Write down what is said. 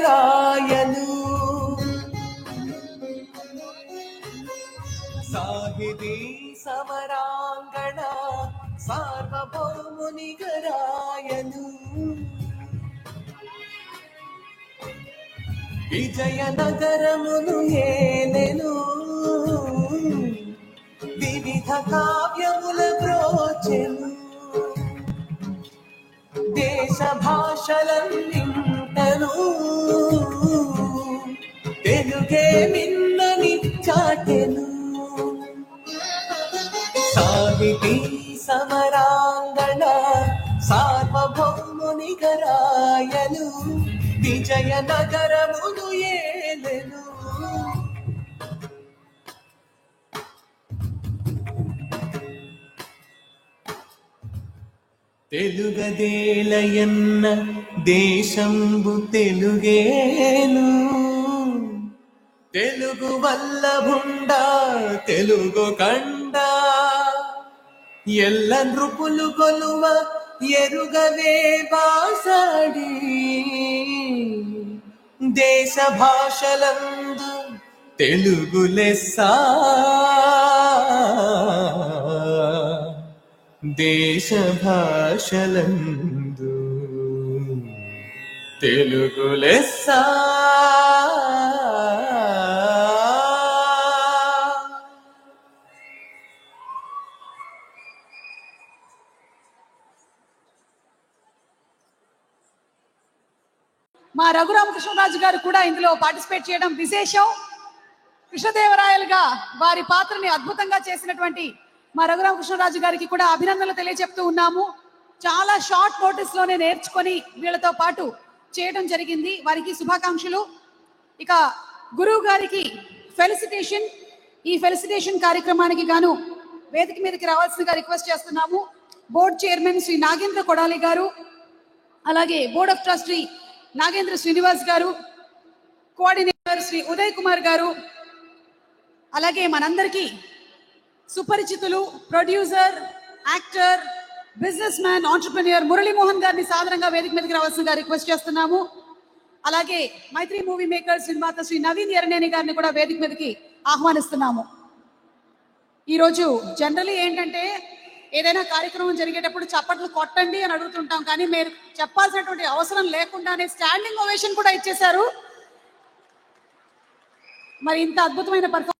రాయలు సాహితీ సమరాంగణ సార్వభౌమునిగా రాయలు విజయనగరమును ఏలెను వివిధ కావ్యముల బ్రోచెను దేశ భాషలన్నింటను తెలుగే మిన్నని చాటెను సాహితీ సమరాంగణ సార్వభౌమునిగా రాయలు విజయనగరమును ఏలెను తెలుగదేలయన్న దేశంబు తెలుగేను తెలుగు వల్లభుండ తెలుగు కండ ఎల్ల నృపులు కొలువ ఎరుగవే బాసడి దేశ భాషలందు తెలుగు లెస్స దేశ భాషలందు తెలుగు లెస్స మా రఘురామకృష్ణరాజు గారు కూడా ఇందులో పార్టిసిపేట్ చేయడం విశేషం. కృష్ణదేవరాయలుగా వారి పాత్రని అద్భుతంగా చేసినటువంటి మా రఘురామకృష్ణరాజు గారికి కూడా అభినందనలు తెలియజెప్తూ ఉన్నాము. చాలా షార్ట్ నోటీస్ లోనే నేర్చుకొని వీళ్ళతో పాటు చేయడం జరిగింది. వారికి శుభాకాంక్షలు. ఇక గురువు గారికి ఫెలిసిటేషన్. ఈ ఫెలిసిటేషన్ కార్యక్రమానికి గాను వేదిక మీదకి రావాల్సిందిగా రిక్వెస్ట్ చేస్తున్నాము. బోర్డు చైర్మన్ శ్రీ నాగేంద్ర కొడాలి గారు, అలాగే board of trustee Nagendra Srinivas గారు, కోఆర్డినేటర్ శ్రీ ఉదయ్ కుమార్ గారు, అలాగే మనందరికీ సుపరిచితులు producer, actor, business man, entrepreneur Muralimohan గారిని సాధారణంగా వేదిక మీదకి రావాల్సిందిగా రిక్వెస్ట్ చేస్తున్నాము. అలాగే మైత్రి మూవీ మేకర్స్ నిర్మాత శ్రీ నవీన్ ఎర్నేని గారిని కూడా వేదిక మీదకి ఆహ్వానిస్తున్నాము. ఈరోజు జనరలీ ఏంటంటే ఏదైనా కార్యక్రమం జరిగేటప్పుడు చప్పట్లు కొట్టండి అని అడుగుతుంటాం, కానీ మీరు చెప్పాల్సినటువంటి అవసరం లేకుండానే స్టాండింగ్ ఓవేషన్ కూడా ఇచ్చేశారు. మరి ఇంత అద్భుతమైన పర్ఫార్మెన్స్